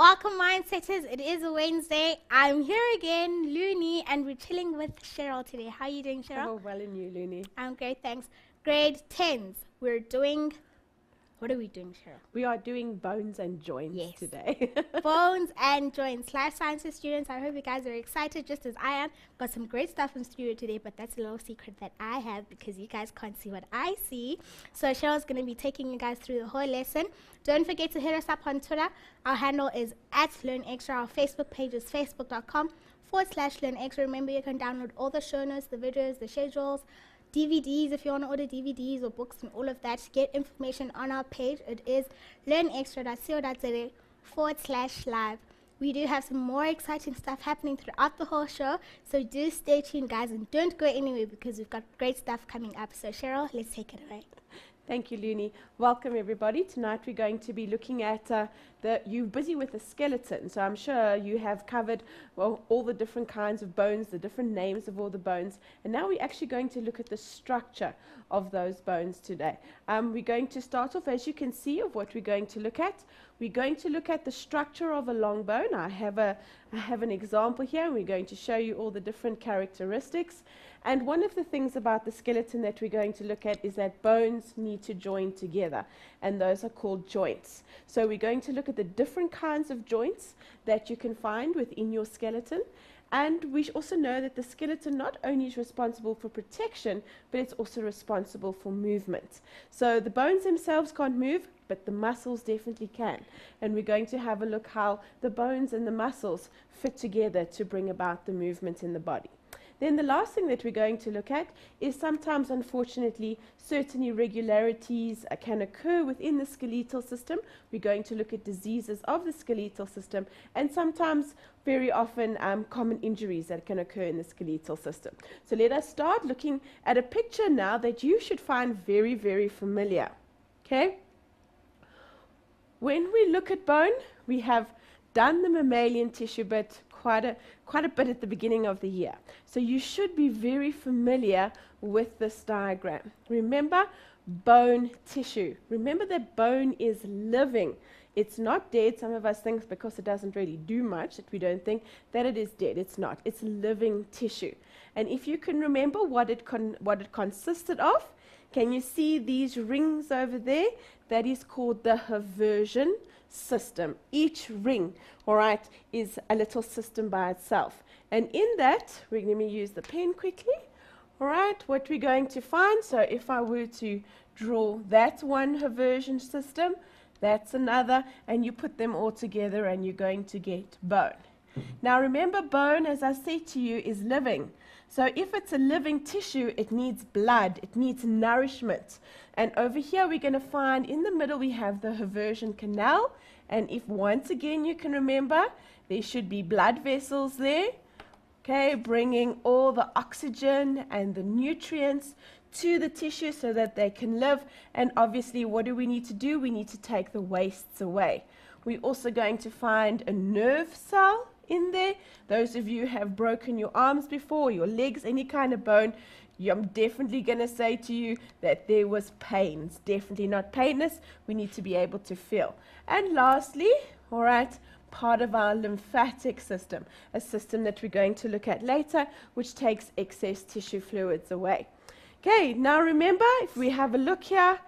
Welcome, Mindsetters. It is a Wednesday. I'm here again, Looney, and we're chilling with Cheryl today. How are you doing, Cheryl? Oh, well in you, Looney. I'm great, thanks. Grade 10s. We're doing... What are we doing, Cheryl? We are doing bones and joints today. Bones and joints. Life sciences students, I hope you guys are excited just as I am. Got some great stuff in studio today, but that's a little secret that I have because you guys can't see what I see. So Cheryl's going to be taking you guys through the whole lesson. Don't forget to hit us up on Twitter. Our handle is @LearnExtra. Our Facebook page is facebook.com/LearnExtra. Remember, you can download all the show notes, the videos, the schedules, DVDs if you want to order DVDs or books and all of that. Get information on our page. It is learnextra.co.za/live. We do have some more exciting stuff happening throughout the whole show, so do stay tuned, guys, and don't go anywhere because we've got great stuff coming up. So Cheryl, let's take it away. Thank you, Looney. Welcome, everybody. Tonight we're going to be looking at you're busy with the skeleton, so I'm sure you have covered all the different kinds of bones, the different names of all the bones, and now we're actually going to look at the structure of those bones today. We're going to start off, as you can see, of what we're going to look at. We're going to look at the structure of a long bone. I have an example here, and we're going to show you all the different characteristics. And one of the things about the skeleton that we're going to look at is that bones need to join together, and those are called joints. So we're going to look at the different kinds of joints that you can find within your skeleton. And we also know that the skeleton not only is responsible for protection, but it's also responsible for movement. So the bones themselves can't move, but the muscles definitely can. And we're going to have a look how the bones and the muscles fit together to bring about the movement in the body. Then the last thing that we're going to look at is sometimes, unfortunately, certain irregularities can occur within the skeletal system. We're going to look at diseases of the skeletal system and sometimes, very often, common injuries that can occur in the skeletal system. So let us start looking at a picture now that you should find very, very familiar. Okay? When we look at bone, we have done the mammalian tissue bit quite a bit at the beginning of the year. So you should be very familiar with this diagram. Remember, bone tissue. Remember that bone is living. It's not dead. Some of us think because it doesn't really do much that we don't think that it is dead. It's not. It's living tissue. And if you can remember what it consisted of, can you see these rings over there? That is called the Haversian system. Each ring, all right, is a little system by itself. And in that, let me use the pen quickly. All right, what we're going to find, so if I were to draw that one Haversian system, that's another, and you put them all together and you're going to get bone. Now remember, bone, as I said to you, is living. So if it's a living tissue, it needs blood, it needs nourishment. And over here we're going to find in the middle we have the Haversian canal. And if once again you can remember, there should be blood vessels there, okay, bringing all the oxygen and the nutrients to the tissue so that they can live. And obviously, what do we need to do? We need to take the wastes away. We're also going to find a nerve cell in there. Those of you who have broken your arms before, your legs, any kind of bone, I'm definitely going to say to you that there was pain. It's definitely not painless. We need to be able to feel. And lastly, all right, part of our lymphatic system, a system that we're going to look at later, which takes excess tissue fluids away. Okay, now remember, if we have a look here,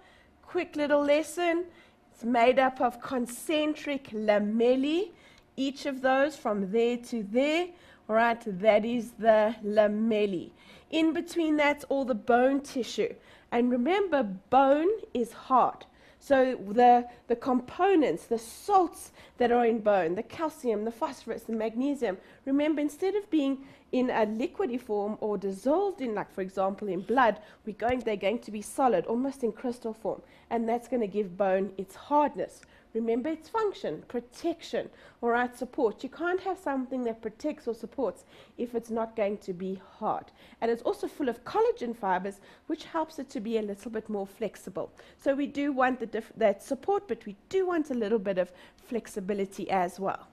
quick little lesson, it's made up of concentric lamellae. Each of those from there to there, all right, that is the lamellae. In between that's all the bone tissue. And remember, bone is hard. So the components, the salts that are in bone, the calcium, the phosphorus, the magnesium, remember, instead of being in a liquidy form or dissolved in, like, for example, in blood, they're going to be solid, almost in crystal form. And that's going to give bone its hardness. Remember its function, protection, all right, support. You can't have something that protects or supports if it's not going to be hard. And it's also full of collagen fibers, which helps it to be a little bit more flexible. So we do want that support, but we do want a little bit of flexibility as well.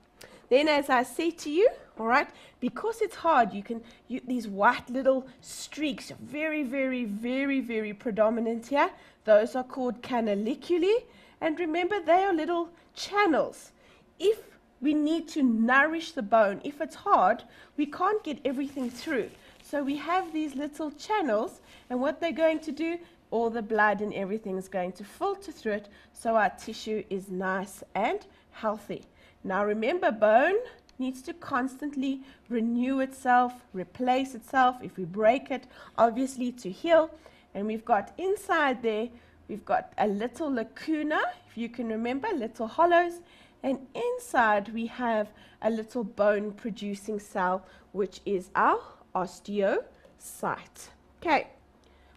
Then, as I say to you, all right, because it's hard, these white little streaks are very, very, very, very predominant here. Those are called canaliculi. And remember, they are little channels. If we need to nourish the bone. If it's hard, we can't get everything through. So we have these little channels, and what they're going to do, all the blood and everything is going to filter through it, so our tissue is nice and healthy. Now remember, bone needs to constantly renew itself, replace itself. If we break it, obviously to heal. And we've got inside there, we've got a little lacuna, if you can remember, little hollows. And inside we have a little bone producing cell, which is our osteocyte. Okay.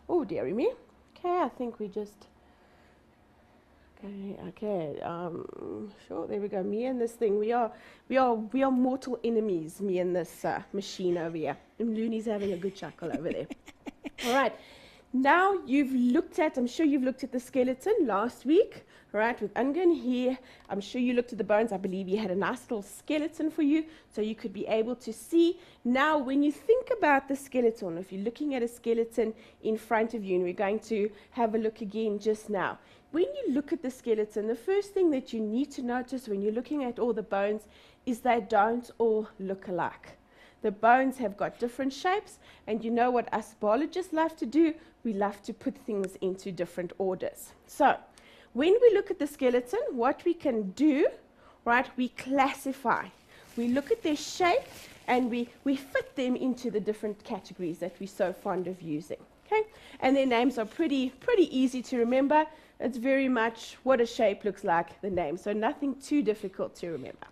Oh, dearie me. Okay, I think we just... Okay, sure, there we go. Me and this thing, we are mortal enemies, me and this machine over here. And Looney's having a good chuckle over there. All right, now I'm sure you've looked at the skeleton last week, right, with Ungen here. I'm sure you looked at the bones. I believe he had a nice little skeleton for you, so you could be able to see. Now, when you think about the skeleton, if you're looking at a skeleton in front of you, and we're going to have a look again just now, when you look at the skeleton, the first thing that you need to notice when you're looking at all the bones is they don't all look alike. The bones have got different shapes, and you know what us biologists love to do? We love to put things into different orders. So, when we look at the skeleton, what we can do, right, we classify. We look at their shape, and we fit them into the different categories that we're so fond of using. Okay? And their names are pretty easy to remember. It's very much what a shape looks like, the name, so nothing too difficult to remember.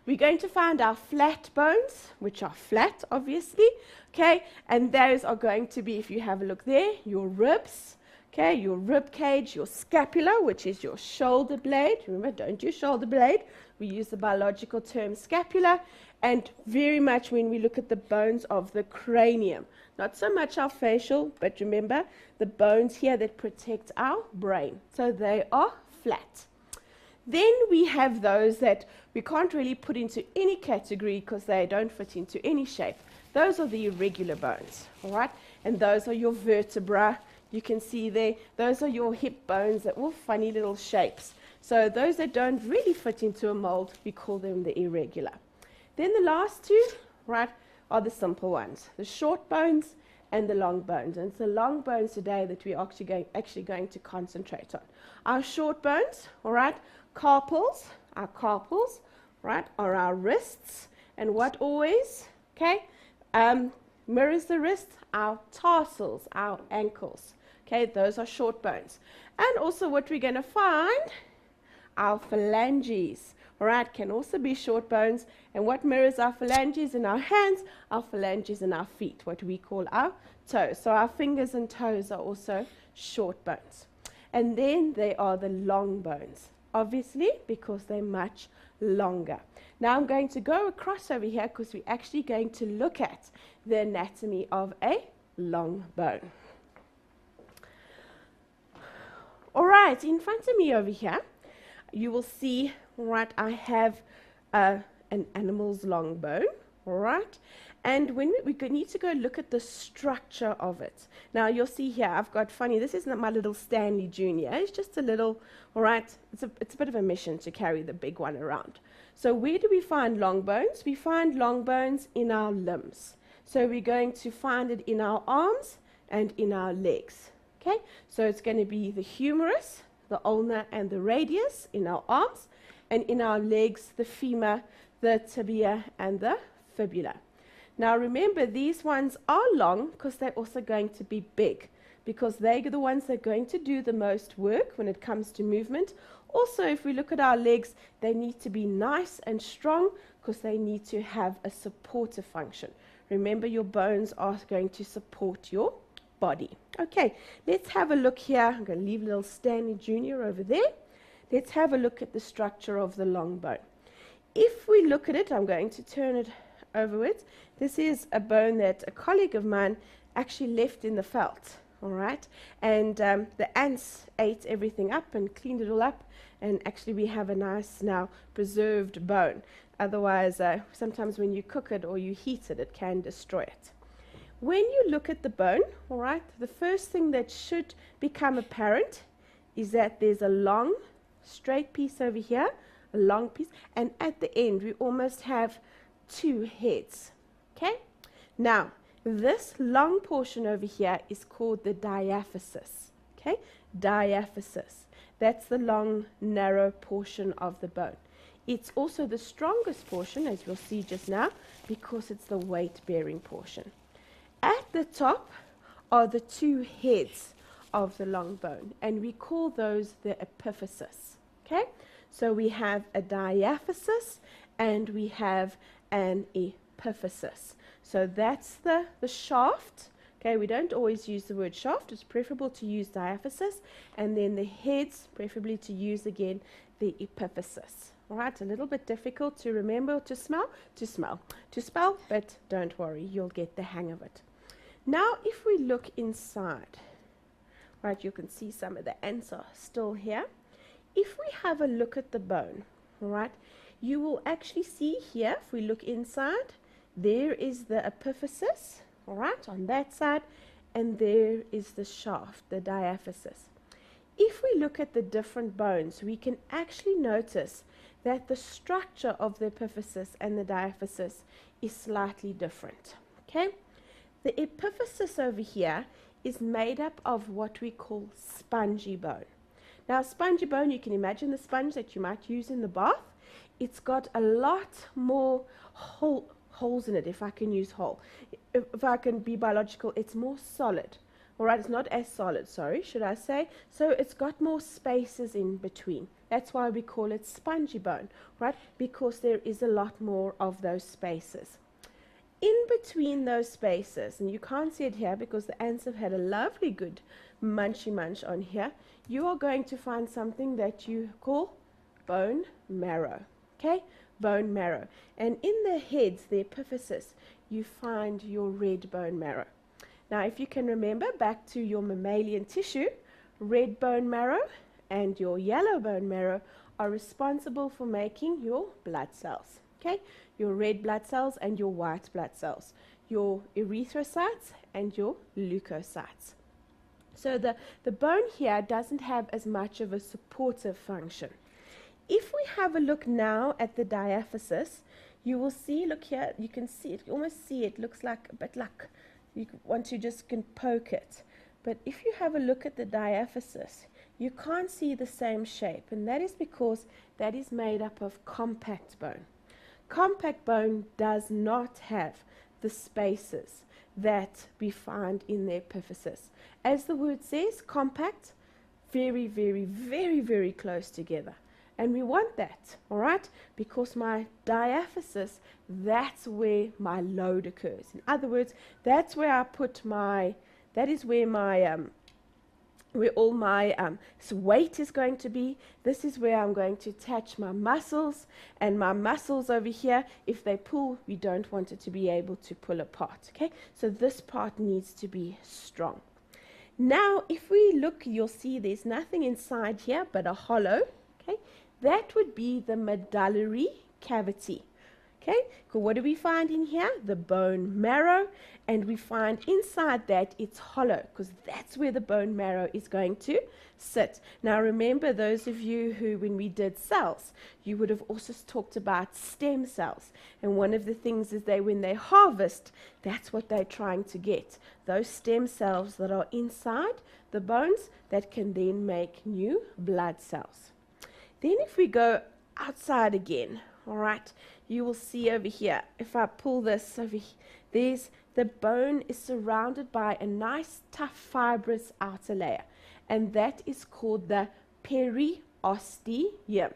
We're going to find our flat bones, which are flat, obviously, okay, and those are going to be, if you have a look there, your ribs, okay, your rib cage, your scapula, which is your shoulder blade. Remember, don't use shoulder blade. We use the biological term scapula, and very much when we look at the bones of the cranium. Not so much our facial, but remember the bones here that protect our brain. So they are flat. Then we have those that we can't really put into any category because they don't fit into any shape. Those are the irregular bones, all right? And those are your vertebra. You can see there, those are your hip bones that all funny little shapes. So those that don't really fit into a mold, we call them the irregular. Then the last two, right, are the simple ones, the short bones and the long bones. And it's the long bones today that we're actually going to concentrate on. Our short bones, all right, carpals, our carpals, right, are our wrists. And what always, okay, mirrors the wrist, our tarsals, our ankles. Okay, those are short bones. And also what we're going to find, our phalanges. All right, can also be short bones. And what mirrors our phalanges in our hands? Our phalanges in our feet, what we call our toes. So our fingers and toes are also short bones. And then there are the long bones, obviously, because they're much longer. Now I'm going to go across over here because we're actually going to look at the anatomy of a long bone. All right, in front of me over here, you will see, right, I have an animal's long bone, all right? And when we need to go look at the structure of it. Now, you'll see here, I've got funny, this isn't my little Stanley Jr. It's just a little, all right, it's a bit of a mission to carry the big one around. So where do we find long bones? We find long bones in our limbs. So we're going to find it in our arms and in our legs, okay? So it's going to be the humerus, the ulna and the radius in our arms, and in our legs, the femur, the tibia, and the fibula. Now remember, these ones are long because they're also going to be big, because they're the ones that are going to do the most work when it comes to movement. Also, if we look at our legs, they need to be nice and strong because they need to have a supportive function. Remember, your bones are going to support your body. Okay, let's have a look here. I'm going to leave little Stanley Jr. over there. Let's have a look at the structure of the long bone. If we look at it, I'm going to turn it overwards. This is a bone that a colleague of mine actually left in the veld, all right? And the ants ate everything up and cleaned it all up, and actually we have a nice now preserved bone. Otherwise, sometimes when you cook it or you heat it, it can destroy it. When you look at the bone, all right, the first thing that should become apparent is that there's a long, straight piece over here, a long piece, and at the end we almost have two heads. Okay, now this long portion over here is called the diaphysis. Okay, diaphysis. That's the long, narrow portion of the bone. It's also the strongest portion, as we'll see just now, because it's the weight-bearing portion. At the top are the two heads of the long bone, and we call those the epiphysis. Okay, so we have a diaphysis and we have an epiphysis. So that's the shaft. Okay, we don't always use the word shaft. It's preferable to use diaphysis, and then the heads, preferably to use again the epiphysis. All right, a little bit difficult to remember, to spell, but don't worry, you'll get the hang of it. Now, if we look inside, right, you can see some of the ants are still here. If we have a look at the bone, all right, you will actually see here, if we look inside, there is the epiphysis, all right, on that side, and there is the shaft, the diaphysis. If we look at the different bones, we can actually notice that the structure of the epiphysis and the diaphysis is slightly different. Okay, the epiphysis over here is made up of what we call spongy bone. Now, spongy bone, you can imagine the sponge that you might use in the bath. It's got a lot more holes in it, if I can use whole. If I can be biological, it's more solid. All right, it's not as solid, sorry, should I say. So it's got more spaces in between. That's why we call it spongy bone, right? Because there is a lot more of those spaces. In between those spaces, and you can't see it here because the ants have had a lovely good munchy munch on here, you are going to find something that you call bone marrow. Okay, bone marrow. And in the heads, the epiphysis, you find your red bone marrow. Now, if you can remember back to your mammalian tissue, red bone marrow and your yellow bone marrow are responsible for making your blood cells. Okay, your red blood cells and your white blood cells, your erythrocytes and your leukocytes. So the bone here doesn't have as much of a supportive function. If we have a look now at the diaphysis, you will see, look here, you can see it, you almost see it, looks like a bit like you want to just can poke it. But if you have a look at the diaphysis, you can't see the same shape, and that is because that is made up of compact bone. Compact bone does not have the spaces that we find in the epiphysis. As the word says, compact, very, very, very, very close together. And we want that, all right? Because my diaphysis, that's where my load occurs. In other words, that's where I put my, that is where my, where all my weight is going to be. This is where I'm going to attach my muscles. And my muscles over here, if they pull, we don't want it to be able to pull apart, okay? So this part needs to be strong. Now, if we look, you'll see there's nothing inside here but a hollow, okay? That would be the medullary cavity. Okay, so what do we find in here? The bone marrow, and we find inside that it's hollow because that's where the bone marrow is going to sit. Now remember, those of you who, when we did cells, you would have also talked about stem cells. And one of the things is when they harvest, that's what they're trying to get. Those stem cells that are inside the bones that can then make new blood cells. Then if we go outside again, all right, you will see over here, if I pull this over here, the bone is surrounded by a nice, tough, fibrous outer layer, and that is called the periosteum.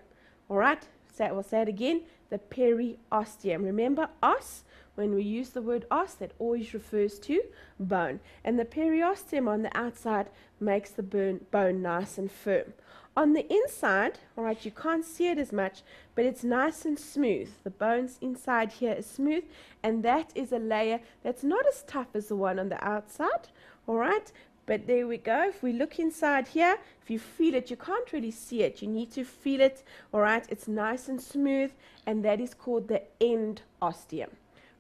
All right, so we'll say it again, the periosteum. Remember, os, when we use the word os, that always refers to bone, and the periosteum on the outside makes the bone nice and firm. On the inside, all right, you can't see it as much, but it's nice and smooth. The bones inside here is smooth, and that is a layer that's not as tough as the one on the outside, all right? But there we go. If we look inside here, if you feel it, you can't really see it. You need to feel it, all right? It's nice and smooth, and that is called the endosteum.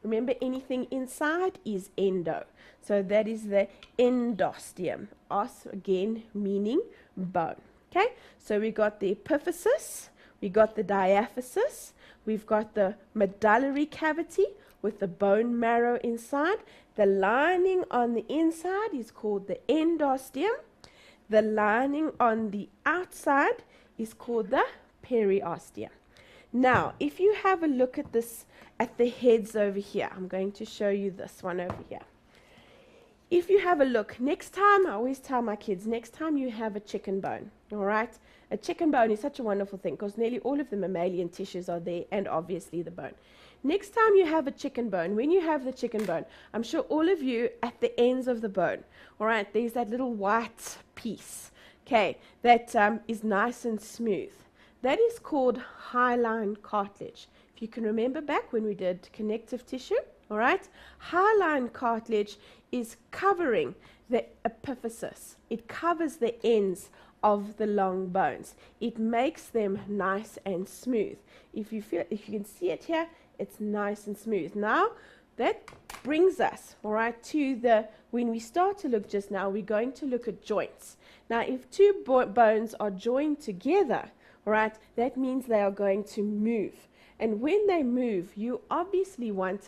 Remember, anything inside is endo. So that is the endosteum. Os, again, meaning bone. Okay, so we got the epiphysis, We got the diaphysis. We've got the medullary cavity with the bone marrow inside. The lining on the inside is called the endosteum. The lining on the outside is called the periosteum. Now, if you have a look at this, at the heads over here, I'm going to show you this one over here. If you have a look, next time, I always tell my kids, next time you have a chicken bone, all right? A chicken bone is such a wonderful thing because nearly all of the mammalian tissues are there and obviously the bone. Next time you have a chicken bone, when you have the chicken bone, I'm sure all of you at the ends of the bone, all right, there's that little white piece, okay, that is nice and smooth. That is called hyaline cartilage. If you can remember back when we did connective tissue, all right, hyaline cartilage is covering the epiphysis. It covers the ends of the long bones. It makes them nice and smooth. If you can see it here, it's nice and smooth. Now, that brings us, all right, to when we start to look just now, we're going to look at joints. Now, if two bones are joined together, all right, that means they are going to move. And when they move, you obviously want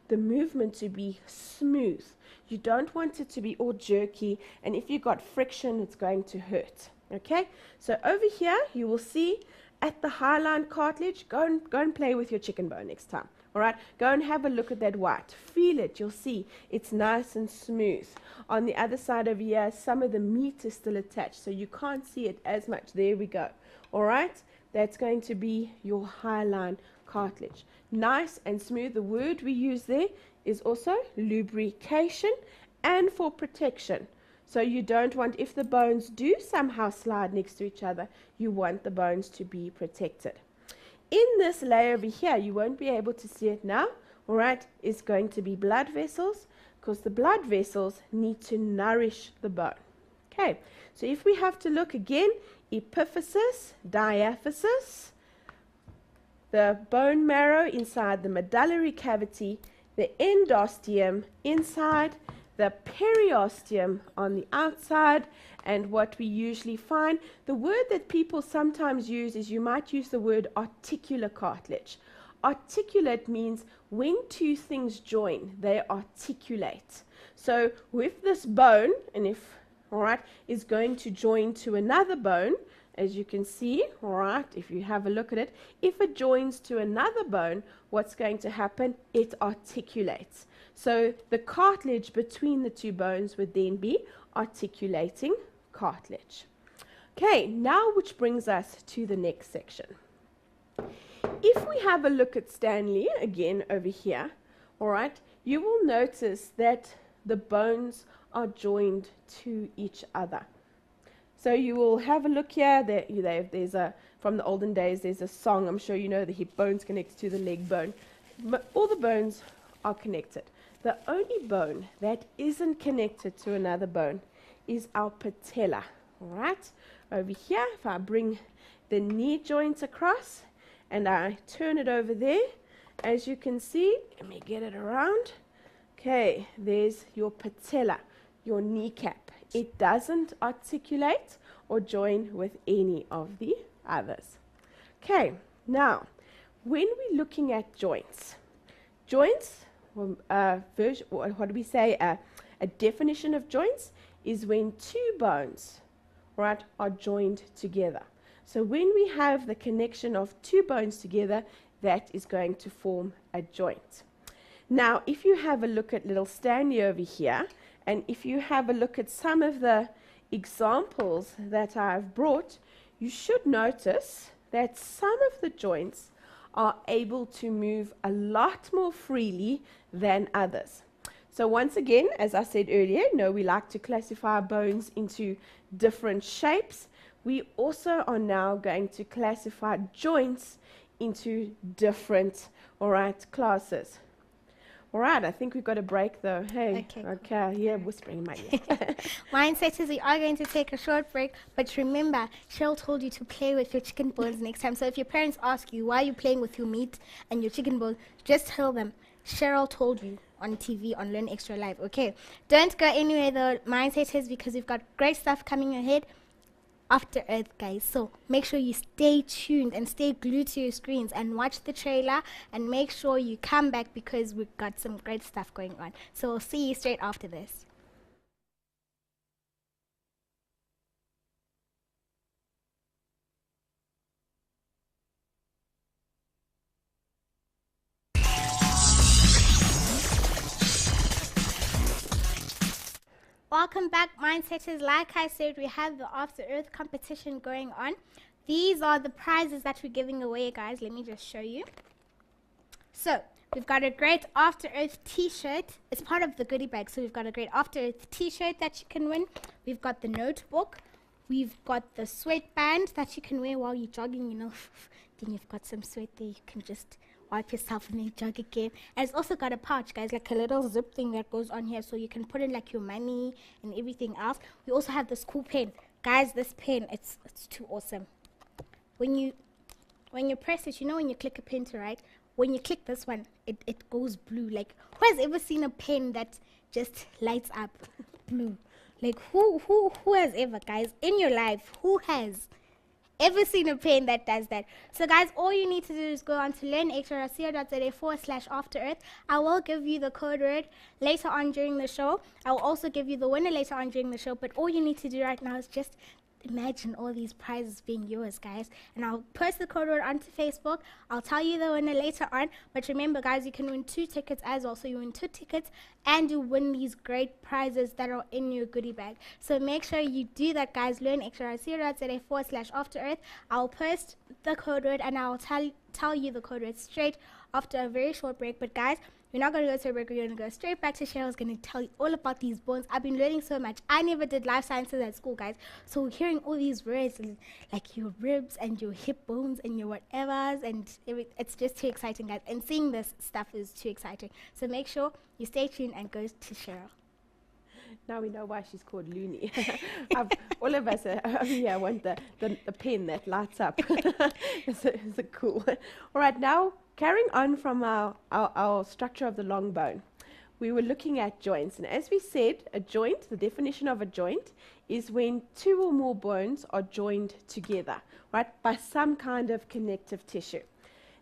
the movement to be smooth. You don't want it to be all jerky, and if you've got friction, it's going to hurt. Okay, so over here, you will see at the hyaline cartilage, go and play with your chicken bone next time. All right, go and have a look at that white. Feel it, you'll see it's nice and smooth. On the other side over here, some of the meat is still attached, so you can't see it as much. There we go. All right, that's going to be your hyaline cartilage. Nice and smooth. The word we use there is also lubrication and for protection. So you don't want, if the bones do somehow slide next to each other, you want the bones to be protected. In this layer over here, you won't be able to see it now, all right, is going to be blood vessels, because the blood vessels need to nourish the bone. Okay, so if we have to look again, epiphysis, diaphysis, the bone marrow inside the medullary cavity, the endosteum inside, the periosteum on the outside, and what we usually find, the word that people sometimes use is you might use the word articular cartilage. Articulate means when two things join, they articulate. So with this bone, and if, all right, is going to join to another bone, as you can see, all right, if you have a look at it, if it joins to another bone, what's going to happen? It articulates. So the cartilage between the two bones would then be articulating cartilage. Okay, now which brings us to the next section. If we have a look at Stanley again over here, all right, you will notice that the bones are joined to each other. So you will have a look here. There's from the olden days, there's a song. I'm sure you know the hip bone's connected to the leg bone. But all the bones are connected. The only bone that isn't connected to another bone is our patella. All right? Over here, if I bring the knee joints across and I turn it over there, as you can see, let me get it around. Okay, there's your patella, your kneecap. It doesn't articulate or join with any of the others. Okay, now, when we're looking at joints, what do we say? A definition of joints is when two bones, right, are joined together. So when we have the connection of two bones together, that is going to form a joint. Now, if you have a look at little Stanley over here, and if you have a look at some of the examples that I've brought, you should notice that some of the joints are able to move a lot more freely than others. So once again, as I said earlier, we like to classify bones into different shapes. We also are now going to classify joints into different, all right, classes. All right, I think we've got a break though. Hey, okay, yeah, whispering in my ear. Mindset is we are going to take a short break, but remember, Cheryl told you to play with your chicken bones next time. So if your parents ask you why you're playing with your meat and your chicken bones, just tell them Cheryl told you on TV on Learn Extra Live. Okay, don't go anywhere though. Mindset is because we've got great stuff coming ahead. After Earth, guys. So make sure you stay tuned and stay glued to your screens and watch the trailer, and make sure you come back because we've got some great stuff going on. So we'll see you straight after this. Welcome back, Mindsetters. Like I said, we have the After Earth competition going on. These are the prizes that we're giving away, guys. Let me just show you. So we've got a great After Earth t-shirt. It's part of the goodie bag. So we've got a great After Earth t-shirt that you can win. We've got the notebook. We've got the sweatband that you can wear while you're jogging, you know. Then you've got some sweat there. You can just wipe yourself and then jog again. And it's also got a pouch, guys, like a little zip thing that goes on here, so you can put in like your money and everything else. We also have this cool pen, guys. This pen, it's too awesome. When you press it, you know, when you click a pen to write, when you click this one, it goes blue. Like, who has ever seen a pen that just lights up blue? Like, who has ever, guys, in your life, who has ever seen a pen that does that? So guys, all you need to do is go on to learnextra.co.za/afterearth. I will give you the code word later on during the show. I will also give you the winner later on during the show, but all you need to do right now is just imagine all these prizes being yours, guys. And I'll post the code word onto Facebook. I'll tell you the winner later on. But remember, guys, you can win 2 tickets as well. So you win 2 tickets and you win these great prizes that are in your goodie bag. So make sure you do that, guys. Learn extra @0.za/afterearth. I'll post the code word and I'll tell you the code word straight after a very short break. But guys, we're not going to go to a break. We're going to go straight back to Cheryl's going to tell you all about these bones. I've been learning so much. I never did life sciences at school, guys. So hearing all these words like your ribs and your hip bones and your whatevers, and it's just too exciting, guys. And seeing this stuff is too exciting. So make sure you stay tuned and go to Cheryl. Now we know why she's called Looney. All of us here want the pen that lights up. It's a cool. All right, now carrying on from our structure of the long bone, we were looking at joints. And as we said, a joint, the definition of a joint is when 2 or more bones are joined together, right, by some kind of connective tissue.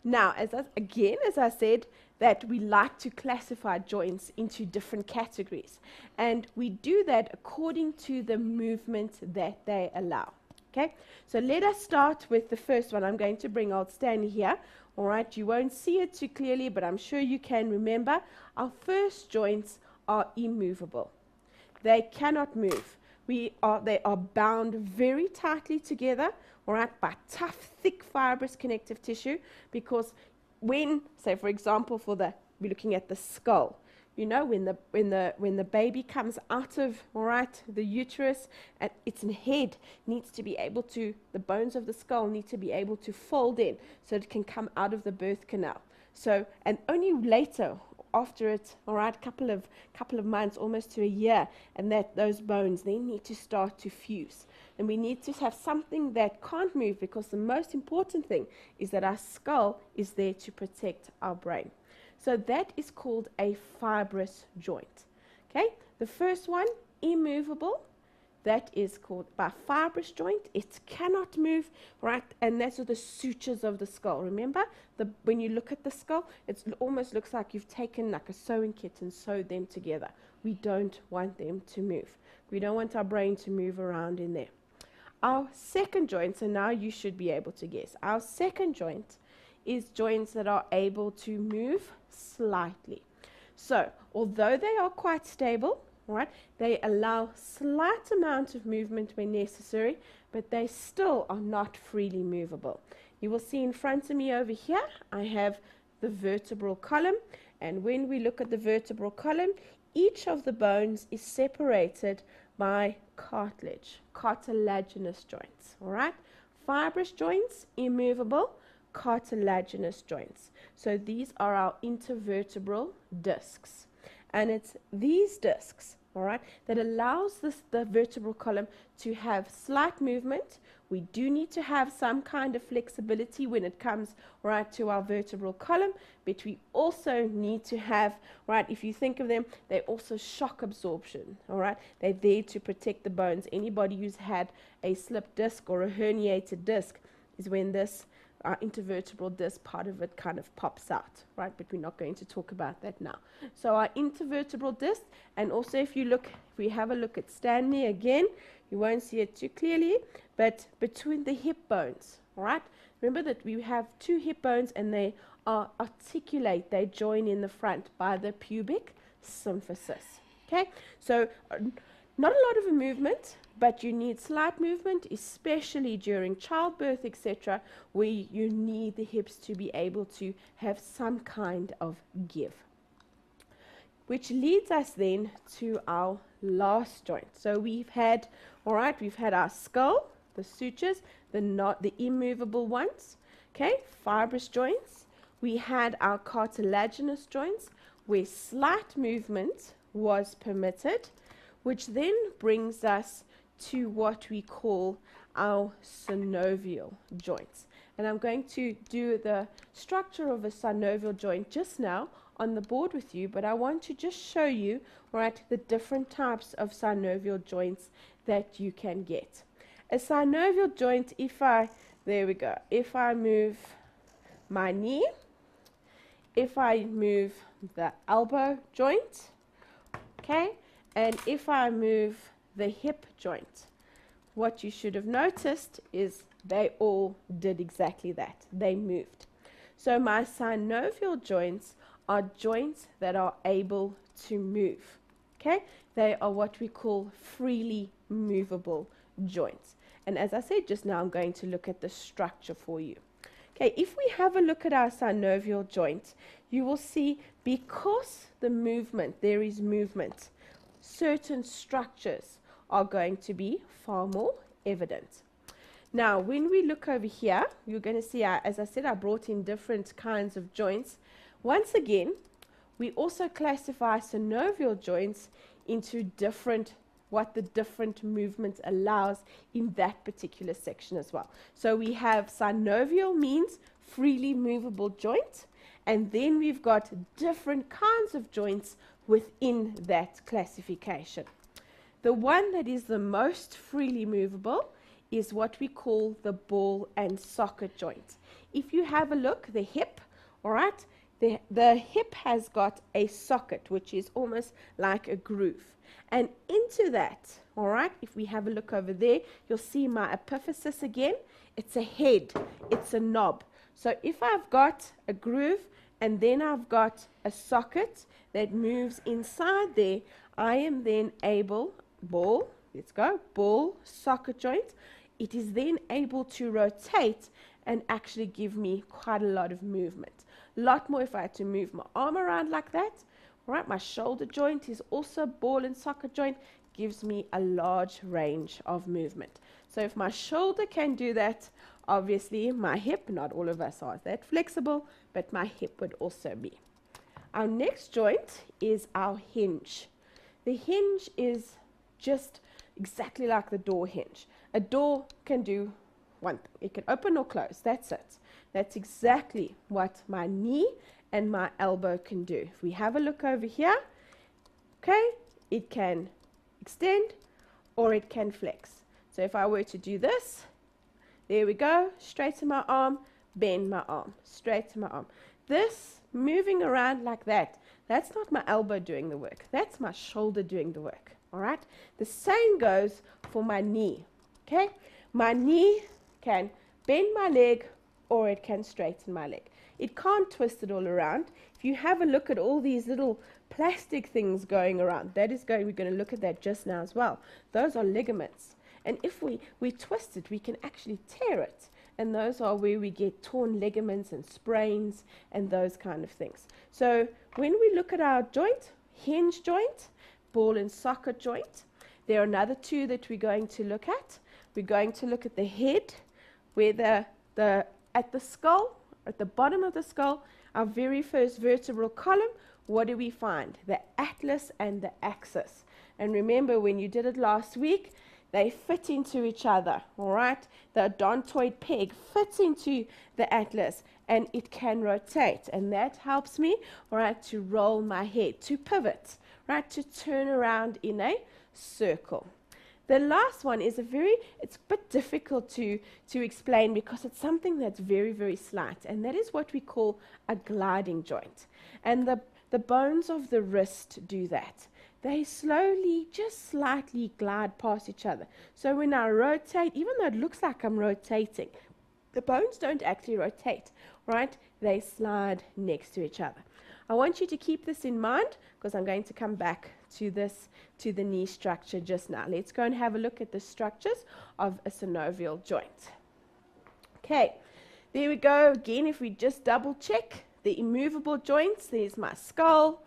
Now, as I said, that we like to classify joints into different categories. And we do that according to the movement that they allow. Okay, so let us start with the first one. I'm going to bring old Stanley here. All right, you won't see it too clearly, but I'm sure you can remember. Our first joints are immovable. They cannot move. They are bound very tightly together, all right, by tough, thick, fibrous connective tissue, because when, say, for example, we're looking at the skull, you know, when the baby comes out of, all right, the uterus, and its head needs to be able to, the bones of the skull need to be able to fold in so it can come out of the birth canal. So, and only later, after it, all right, couple of months, almost to a year, and that those bones then need to start to fuse. And we need to have something that can't move, because the most important thing is that our skull is there to protect our brain. So that is called a fibrous joint. Okay, the first one, immovable. That is called by fibrous joint. It cannot move, right? And that's the sutures of the skull. Remember, when you look at the skull, it almost looks like you've taken like a sewing kit and sewed them together. We don't want them to move. We don't want our brain to move around in there. Our second joint, so now you should be able to guess. Our second joint is joints that are able to move slightly. So, although they are quite stable, right, they allow slight amount of movement when necessary, but they still are not freely movable. You will see in front of me over here, I have the vertebral column, and when we look at the vertebral column, each of the bones is separated by cartilage, cartilaginous joints, all right? Fibrous joints, immovable, cartilaginous joints. So these are our intervertebral discs. And it's these discs, all right, that allows the vertebral column to have slight movement We do need to have some kind of flexibility when it comes right to our vertebral column, but we also need to have, right, if you think of them, they also shock absorption, all right? They're there to protect the bones. Anybody who's had a slipped disc or a herniated disc is when this intervertebral disc, part of it kind of pops out, right? But we're not going to talk about that now. So our intervertebral disc, and also if we have a look at Stanley again, you won't see it too clearly, but between the hip bones, all right? Remember that we have two hip bones and they are articulate, they join in the front by the pubic symphysis, okay? So not a lot of a movement, but you need slight movement, especially during childbirth, etc., where you need the hips to be able to have some kind of give. Which leads us then to our last joint. So we've had, all right, we've had our skull, the sutures, the immovable ones, okay, fibrous joints. We had our cartilaginous joints, where slight movement was permitted, which then brings us to what we call our synovial joints. And I'm going to do the structure of a synovial joint just now on the board with you, but I want to just show you, right, the different types of synovial joints that you can get. A synovial joint, there we go, if I move my knee, if I move the elbow joint, okay, and if I move the hip joint, what you should have noticed is they all did exactly that. They moved. So my synovial joints are joints that are able to move. Okay? They are what we call freely movable joints. And as I said just now, I'm going to look at the structure for you. Okay, if we have a look at our synovial joint, you will see because there is movement, certain structures are going to be far more evident. Now, when we look over here, you're going to see, as I said, I brought in different kinds of joints. Once again, we also classify synovial joints into what the different movement allows in that particular section as well. So we have synovial means freely movable joint, and then we've got different kinds of joints within that classification. The one that is the most freely movable is what we call the ball and socket joint. If you have a look, the hip, all right, the hip has got a socket, which is almost like a groove. And into that, all right, if we have a look over there, you'll see my epiphysis again. It's a head, it's a knob. So if I've got a groove and then I've got a socket that moves inside there, I am then able, ball, socket joint, it is then able to rotate and actually give me quite a lot of movement. A lot more if I had to move my arm around like that. All right, my shoulder joint is also ball and socket joint, gives me a large range of movement. So if my shoulder can do that, obviously my hip, not all of us are that flexible, but my hip would also be. Our next joint is our hinge. The hinge is just exactly like the door hinge. A door can do one thing. It can open or close. That's it. That's exactly what my knee and my elbow can do. If we have a look over here, okay, it can extend or it can flex. So if I were to do this, there we go, straighten my arm, bend my arm, straighten my arm. This moving around like that, that's not my elbow doing the work. That's my shoulder doing the work. All right? The same goes for my knee. Okay? My knee can bend my leg or it can straighten my leg. It can't twist it all around. If you have a look at all these little plastic things going around, we're going to look at that just now as well. Those are ligaments. And if we twist it, we can actually tear it. And those are where we get torn ligaments and sprains and those kind of things. So when we look at our joint, hinge joint, ball and socket joint, there are another two that we're going to look at. We're going to look at the head, where at the skull, at the bottom of the skull, our very first vertebral column, what do we find? The atlas and the axis. And remember, when you did it last week, they fit into each other, all right? The odontoid peg fits into the atlas and it can rotate, and that helps me, all right, to roll my head, to pivot, right, to turn around in a circle. The last one is it's a bit difficult to explain because it's something that's very, very slight, and that is what we call a gliding joint. And the bones of the wrist do that. They slowly, just slightly glide past each other. So when I rotate, even though it looks like I'm rotating, the bones don't actually rotate, right? They slide next to each other. I want you to keep this in mind because I'm going to come back to the knee structure just now. Let's go and have a look at the structures of a synovial joint. Okay, there we go. Again, if we just double check the immovable joints, there's my skull,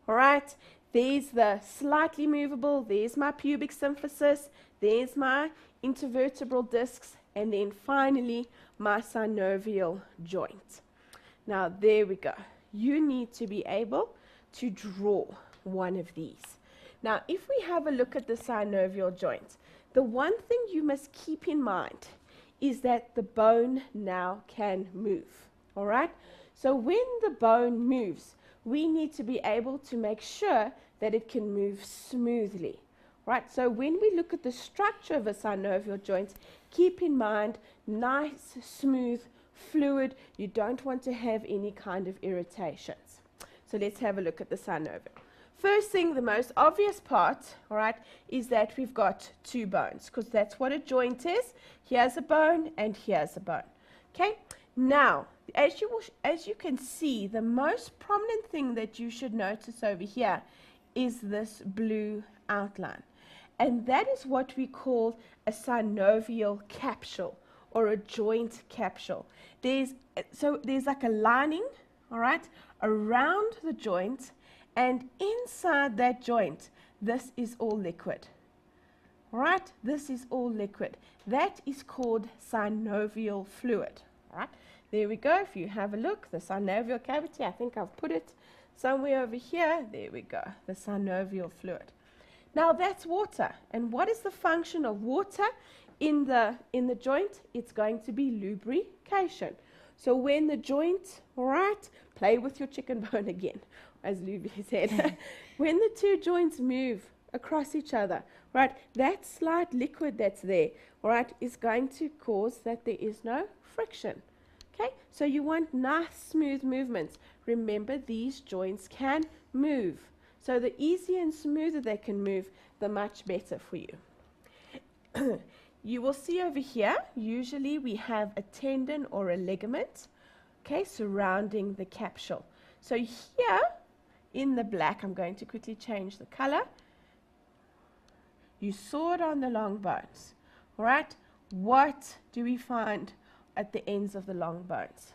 all right? There's the slightly movable, there's my pubic symphysis, there's my intervertebral discs, and then finally my synovial joint. Now there we go. You need to be able to draw one of these. Now if we have a look at the synovial joint, the one thing you must keep in mind is that the bone now can move, all right? So when the bone moves, we need to be able to make sure that it can move smoothly, right? So when we look at the structure of a synovial joint, keep in mind, nice, smooth, fluid. You don't want to have any kind of irritations. So let's have a look at the synovial. First thing, the most obvious part, all right, is that we've got two bones, because that's what a joint is. Here's a bone and here's a bone. Okay? Now, as you can see, the most prominent thing that you should notice over here is this blue outline. And that is what we call a synovial capsule or a joint capsule. There's like a lining, all right, around the joint, and inside that joint, this is all liquid. All right, this is all liquid. That is called synovial fluid. All right, there we go. If you have a look, the synovial cavity, I think I've put it somewhere over here. There we go, the synovial fluid. Now that's water. And what is the function of water in the joint? It's going to be lubrication. So when the joint, all right, play with your chicken bone again, as Luby said. When the two joints move across each other, right, that slight liquid that's there, all right, is going to cause that there is no friction. Okay, so you want nice smooth movements. Remember, these joints can move. So the easier and smoother they can move, the much better for you. You will see over here, usually we have a tendon or a ligament, okay, surrounding the capsule. So here in the black, I'm going to quickly change the color. You saw it on the long bones, all right? What do we find at the ends of the long bones?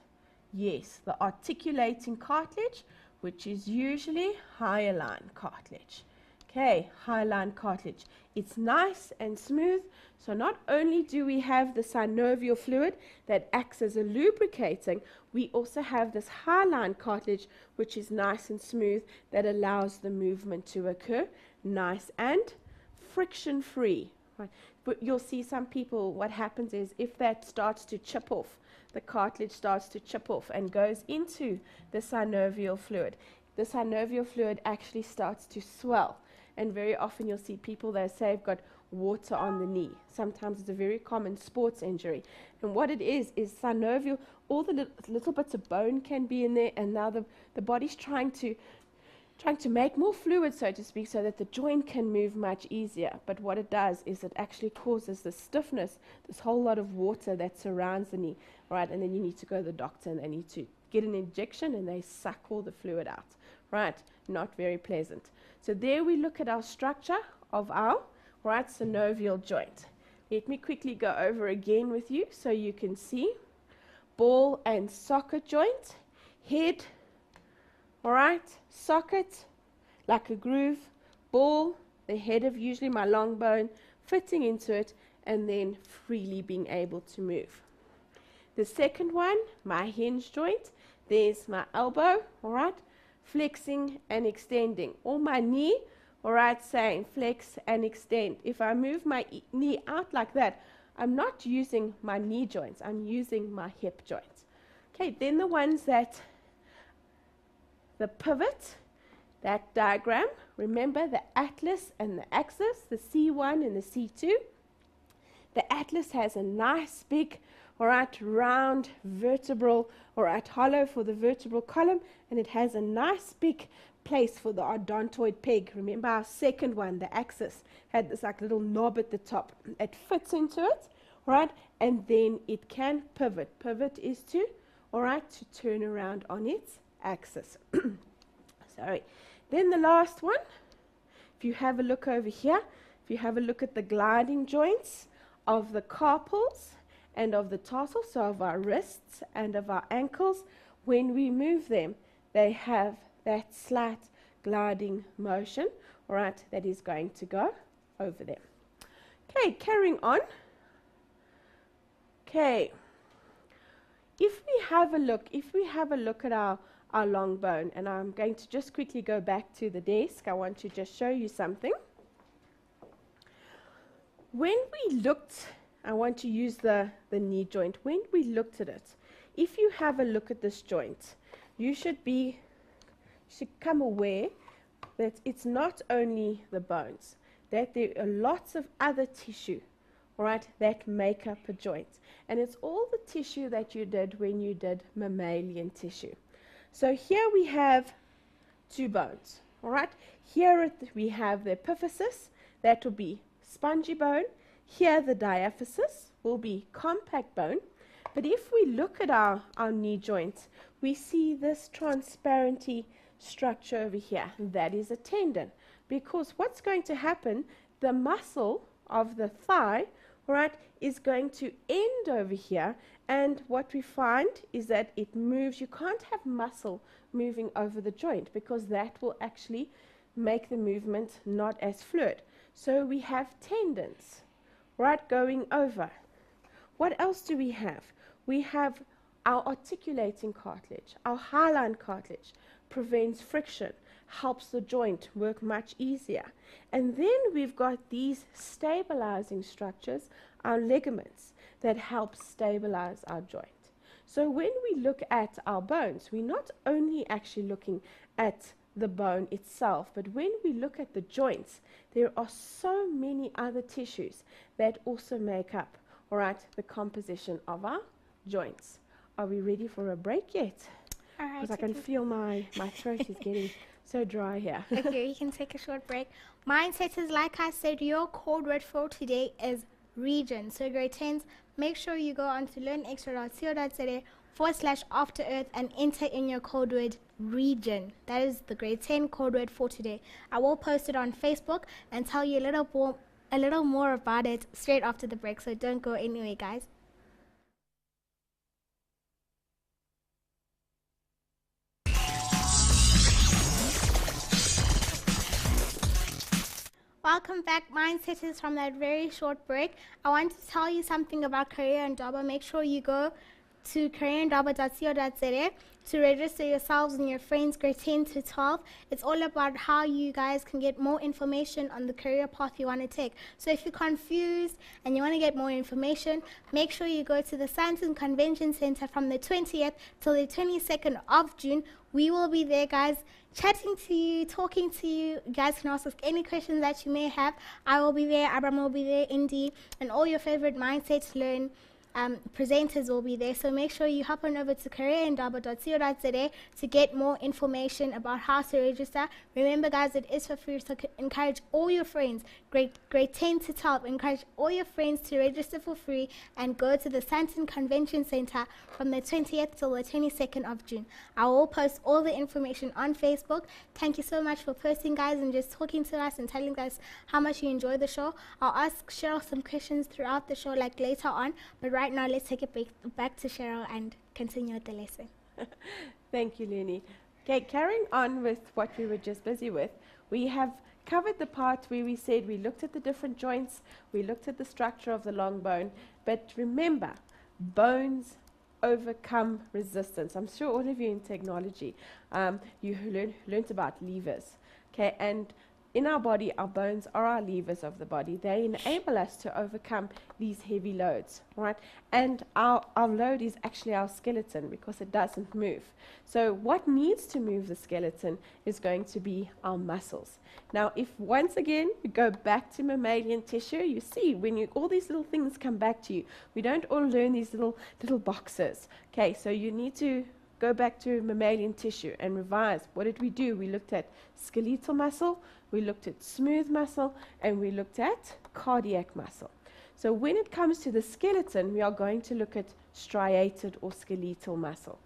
Yes, the articulating cartilage, which is usually hyaline cartilage. Okay, hyaline cartilage. It's nice and smooth. So not only do we have the synovial fluid that acts as a lubricating, we also have this hyaline cartilage, which is nice and smooth, that allows the movement to occur nice and friction-free. Right? But you'll see some people, what happens is if that starts to chip off, the cartilage starts to chip off and goes into the synovial fluid. The synovial fluid actually starts to swell. And very often you'll see people that say they've got water on the knee. Sometimes it's a very common sports injury. And what it is synovial, all the little bits of bone can be in there, and now the body's trying to make more fluid, so to speak, so that the joint can move much easier. But what it does is it actually causes the stiffness, this whole lot of water that surrounds the knee, right? And then you need to go to the doctor and they need to get an injection and they suck all the fluid out, right? Not very pleasant. So there we look at our structure of our right synovial joint. Let me quickly go over again with you so you can see. Ball and socket joint, head, all right, socket, like a groove, ball, the head of usually my long bone, fitting into it, and then freely being able to move. The second one, my hinge joint, there's my elbow, all right, flexing and extending, or my knee, all right, saying flex and extend. If I move my knee out like that, I'm not using my knee joints, I'm using my hip joints. Okay, then the ones that, the pivot, that diagram, remember the atlas and the axis, the C1 and the C2. The atlas has a nice big, all right, round vertebral, all right, hollow for the vertebral column, and it has a nice big place for the odontoid peg. Remember our second one, the axis, had this like little knob at the top. It fits into it, right, and then it can pivot. Pivot is to, all right, to turn around on its axis. Sorry. Then the last one, if you have a look over here, if you have a look at the gliding joints of the carpals and of the tarsal, so of our wrists and of our ankles, when we move them, they have that slight gliding motion, all right, that is going to go over them. Okay, carrying on. Okay, if we have a look at our long bone, and I'm going to just quickly go back to the desk. I want to just show you something. When we looked, I want to use the knee joint. When we looked at it, if you have a look at this joint, you should come aware that it's not only the bones, that there are lots of other tissue, all right, that make up a joint. And it's all the tissue that you did when you did mammalian tissue. So here we have two bones, all right. Here we have the epiphysis, that will be spongy bone. Here the diaphysis will be compact bone. But if we look at our knee joints, we see this transparency structure over here. That is a tendon, because what's going to happen, the muscle of the thigh, all right, is going to end over here, and what we find is that it moves. You can't have muscle moving over the joint, because that will actually make the movement not as fluid. So we have tendons, right, going over. What else do we have? We have our articulating cartilage. Our hyaline cartilage prevents friction, helps the joint work much easier. And then we've got these stabilizing structures, our ligaments, that help stabilize our joint. So when we look at our bones, we're not only actually looking at the bone itself, but when we look at the joints, there are so many other tissues that also make up, all right, the composition of our joints. Are we ready for a break yet? All right. Because I can feel my throat is getting so dry here. Okay, you can take a short break. Mindset is, like I said, your code word for today is region. So grade 10s, make sure you go on to learnextra.co.za/after earth and enter in your code word region. That is the grade 10 code word for today. I will post it on Facebook and tell you a little more about it straight after the break, so don't go anywhere, guys. Welcome back, Mindsetters, from that very short break. I want to tell you something about Career Indaba. Make sure you go to careerindaba.co.za to register yourselves and your friends grade 10 to 12. It's all about how you guys can get more information on the career path you want to take. So if you're confused and you want to get more information, make sure you go to the Science and Convention Center from the 20th till the 22nd of June. We will be there, guys, chatting to you, talking to you. You guys can ask us any questions that you may have. I will be there, Abram will be there, Indy, and all your favorite Mindset Learn presenters will be there. So make sure you hop on over to careerindaba.co.za to get more information about how to register. Remember, guys, it is for free, so encourage all your friends, grade 10 to 12, encourage all your friends to register for free and go to the Santon Convention Center from the 20th till the 22nd of June. I will post all the information on Facebook. Thank you so much for posting, guys, and just talking to us and telling us how much you enjoy the show. I'll ask Cheryl some questions throughout the show, like later on, but right now let's take it back to Cheryl and continue with the lesson. Thank you, Leni. Okay, carrying on with what we were just busy with, we have covered the part where we said we looked at the different joints, we looked at the structure of the long bone, but remember, bones overcome resistance. I'm sure all of you in technology, you learned about levers, okay, and in our body, our bones are our levers of the body. They enable us to overcome these heavy loads, right? And our load is actually our skeleton because it doesn't move. So what needs to move the skeleton is going to be our muscles. Now, if once again you go back to mammalian tissue, you see when all these little things come back to you, we don't all learn these little boxes. Okay, so you need to go back to mammalian tissue and revise. What did we do? We looked at skeletal muscle, we looked at smooth muscle, and we looked at cardiac muscle. So when it comes to the skeleton, we are going to look at striated or skeletal muscle.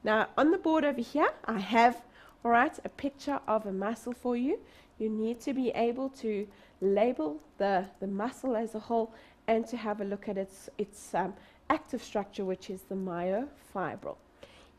Now, on the board over here, I have, all right, a picture of a muscle for you. You need to be able to label the muscle as a whole and to have a look at its active structure, which is the myofibril.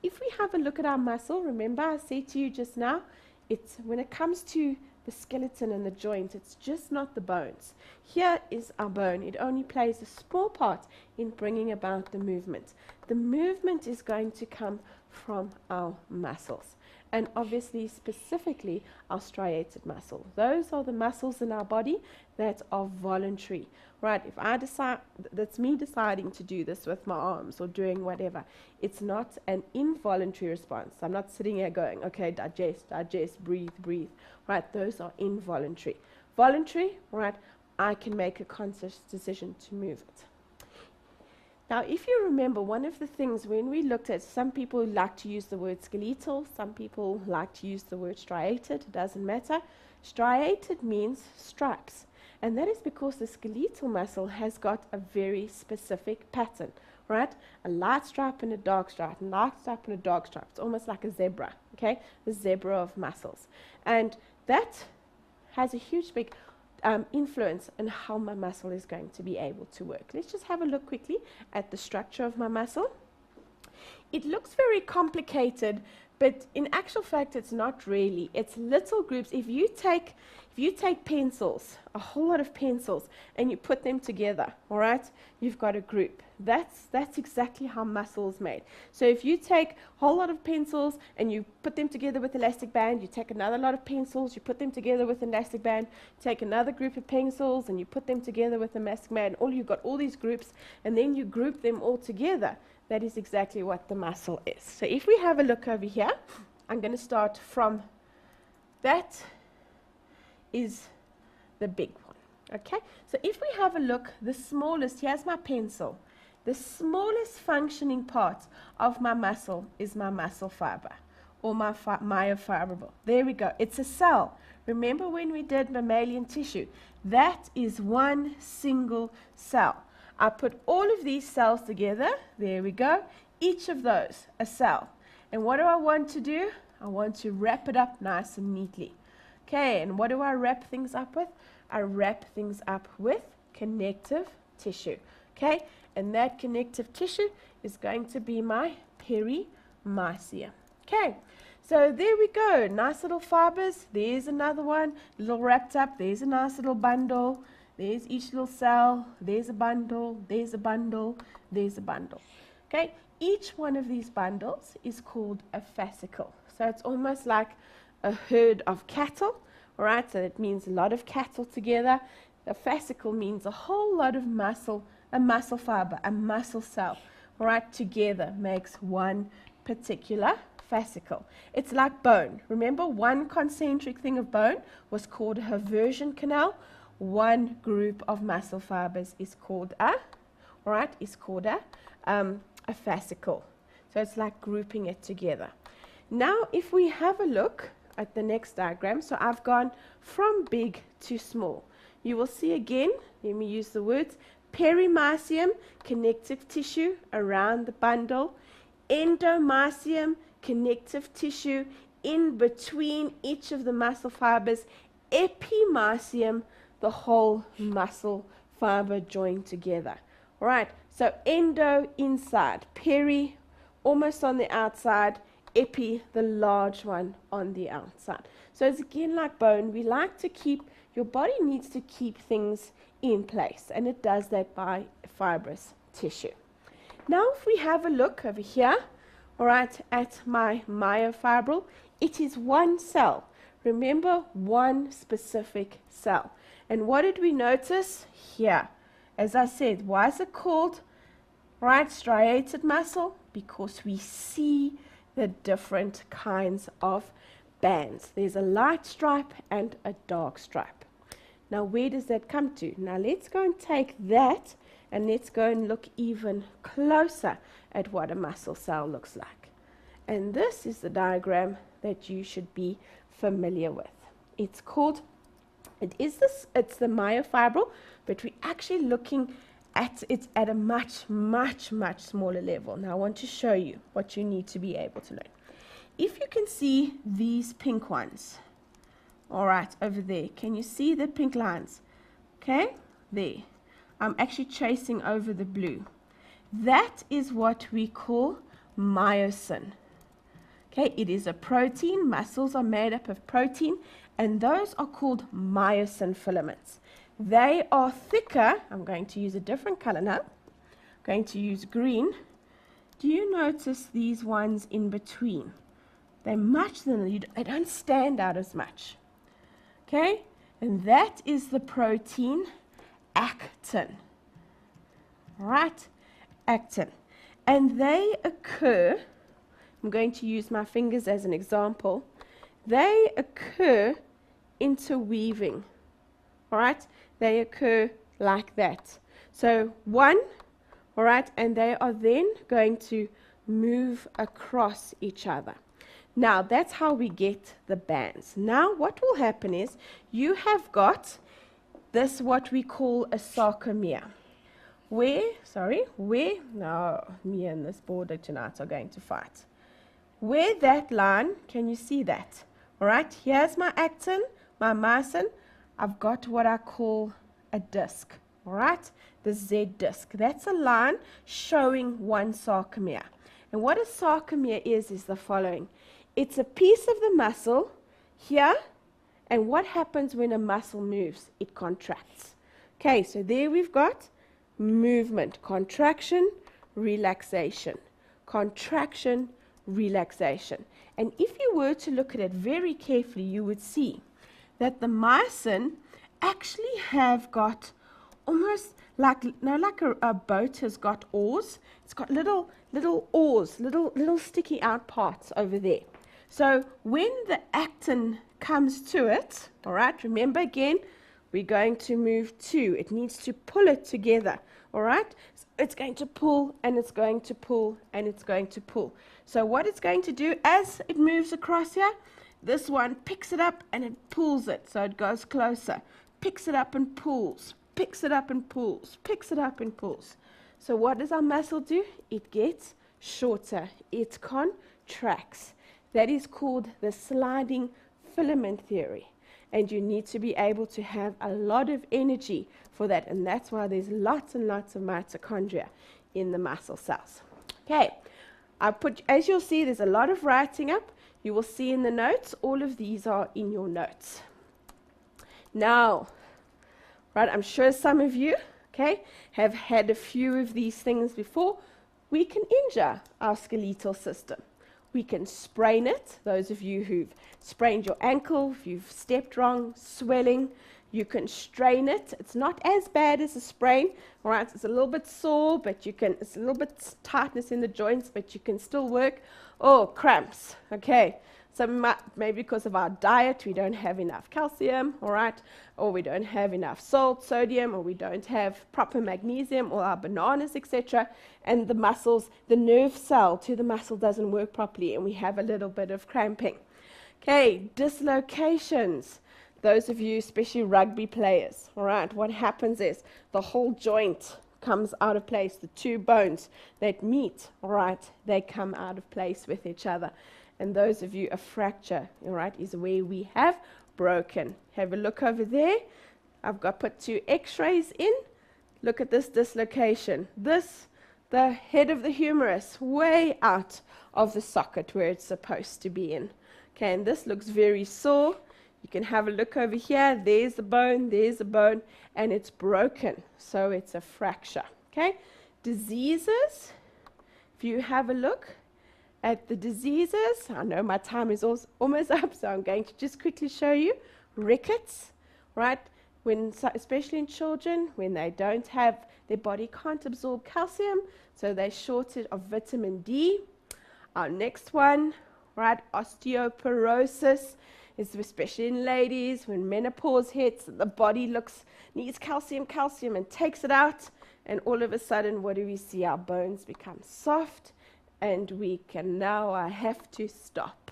If we have a look at our muscle, remember I said to you just now, it's when it comes to the skeleton and the joint, it's just not the bones. Here is our bone. It only plays a small part in bringing about the movement. The movement is going to come from our muscles, and obviously specifically our striated muscle. Those are the muscles in our body that are voluntary. Right, if I decide, that's me deciding to do this with my arms or doing whatever. It's not an involuntary response. I'm not sitting here going, okay, digest, breathe, breathe. Right, those are involuntary. Voluntary, right, I can make a conscious decision to move it. Now, if you remember, one of the things when we looked at, some people like to use the word skeletal, some people like to use the word striated, it doesn't matter. Striated means stripes. And that is because the skeletal muscle has got a very specific pattern, right? A light stripe and a dark stripe, a light stripe and a dark stripe. It's almost like a zebra, okay? The zebra of muscles. And that has a huge, big influence on how my muscle is going to be able to work. Let's just have a look quickly at the structure of my muscle. It looks very complicated, but in actual fact, it's not really. It's little groups. If you take pencils, a whole lot of pencils, and you put them together, all right, you've got a group. That's exactly how muscle is made. So if you take a whole lot of pencils and you put them together with elastic band, you take another lot of pencils, you put them together with elastic band, take another group of pencils and you put them together with elastic band, you've got all these groups, and then you group them all together. That is exactly what the muscle is. So if we have a look over here, I'm going to start from that is the big one. Okay, so if we have a look, the smallest, here's my pencil. The smallest functioning part of my muscle is my muscle fiber or my myofibril. There we go. It's a cell. Remember when we did mammalian tissue? That is one single cell. I put all of these cells together. There we go. Each of those, a cell. And what do I want to do? I want to wrap it up nice and neatly. Okay, and what do I wrap things up with? I wrap things up with connective tissue. Okay, and that connective tissue is going to be my perimysium. Okay, so there we go. Nice little fibers. There's another one, a little wrapped up. There's a nice little bundle. There's each little cell. There's a bundle. There's a bundle. There's a bundle. Okay, each one of these bundles is called a fascicle. So it's almost like a herd of cattle, all right? So it means a lot of cattle together. A fascicle means a whole lot of muscle, a muscle fiber, a muscle cell, all right, together makes one particular fascicle. It's like bone. Remember, one concentric thing of bone was called a Haversian canal. One group of muscle fibers is called a fascicle. So it's like grouping it together. Now, if we have a look at the next diagram, so I've gone from big to small. You will see again, let me use the words, perimysium, connective tissue around the bundle, endomysium, connective tissue in between each of the muscle fibers, epimysium, the whole muscle fiber joined together. All right, so endo inside, peri almost on the outside, epi, the large one on the outside. So it's again like bone. We like to keep, your body needs to keep things in place, and it does that by fibrous tissue. Now if we have a look over here, all right, at my myofibril, it is one cell. Remember, one specific cell. And what did we notice here? As I said, why is it called striated muscle? Because we see the different kinds of bands. There's a light stripe and a dark stripe. Now, where does that come to? Now, let's go and take that and let's go and look even closer at what a muscle cell looks like. And this is the diagram that you should be familiar with. It's the myofibril, but we're actually looking at it at a much, much, much smaller level. Now, I want to show you what you need to be able to learn. If you can see these pink ones, all right, over there, can you see the pink lines? Okay, there. I'm actually tracing over the blue. That is what we call myosin. Okay, it is a protein. Muscles are made up of protein, and those are called myosin filaments. They are thicker. I'm going to use a different color now. I'm going to use green. Do you notice these ones in between? They're much thinner. They don't stand out as much. Okay, and that is the protein actin. All right, actin. And they occur, I'm going to use my fingers as an example, they occur interweaving. All right, they occur like that. So one, all right, and they are then going to move across each other. Now, that's how we get the bands. Now, what will happen is you have got this, what we call a sarcomere. No, me and this border tonight are going to fight. Where that line, can you see that? All right, here's my actin, my myosin. I've got what I call a disc, all right, the Z disc. That's a line showing one sarcomere. And what a sarcomere is the following. It's a piece of the muscle here, and what happens when a muscle moves? It contracts. Okay, so there we've got movement, contraction, relaxation, contraction, relaxation. And if you were to look at it very carefully, you would see that the myosin actually have got almost like a boat has got oars. It's got little oars, little sticky out parts over there. So when the actin comes to it, all right, remember again, we're going to move two. It needs to pull it together, all right? So it's going to pull, and it's going to pull, and it's going to pull. So what it's going to do as it moves across here, this one picks it up and it pulls it. So it goes closer, picks it up and pulls, picks it up and pulls, picks it up and pulls. So what does our muscle do? It gets shorter. It contracts. That is called the sliding filament theory. And you need to be able to have a lot of energy for that. And that's why there's lots and lots of mitochondria in the muscle cells. Okay, as you'll see, there's a lot of writing up. You will see in the notes, all of these are in your notes. Now, right, I'm sure some of you, okay, have had a few of these things before. We can injure our skeletal system. We can sprain it. Those of you who've sprained your ankle, if you've stepped wrong, swelling, you can strain it. It's not as bad as a sprain, all right? It's a little bit sore, but it's a little bit tightness in the joints, but you can still work. Oh, cramps, okay. So maybe because of our diet, we don't have enough calcium, all right? Or we don't have enough salt, sodium, or we don't have proper magnesium, or our bananas, etc. And the muscles, the nerve cell to the muscle doesn't work properly, and we have a little bit of cramping. Okay, dislocations. Those of you, especially rugby players, all right, what happens is the whole joint comes out of place. The two bones that meet, all right, they come out of place with each other. And those of you, a fracture, all right, is where we have broken. Have a look over there. I've got put 2 x-rays in. Look at this dislocation. This, the head of the humerus, way out of the socket where it's supposed to be in. Okay, and this looks very sore. You can have a look over here. There's the bone, and it's broken. So it's a fracture. Okay, diseases, if you have a look, at the diseases. I know my time is almost up, so I'm going to just quickly show you. Rickets, right? Especially in children, when they don't have, their body can't absorb calcium, so they're shorted of vitamin D. Our next one, right? Osteoporosis is especially in ladies when menopause hits, the body needs calcium, and takes it out, and all of a sudden, what do we see? Our bones become soft, and I have to stop.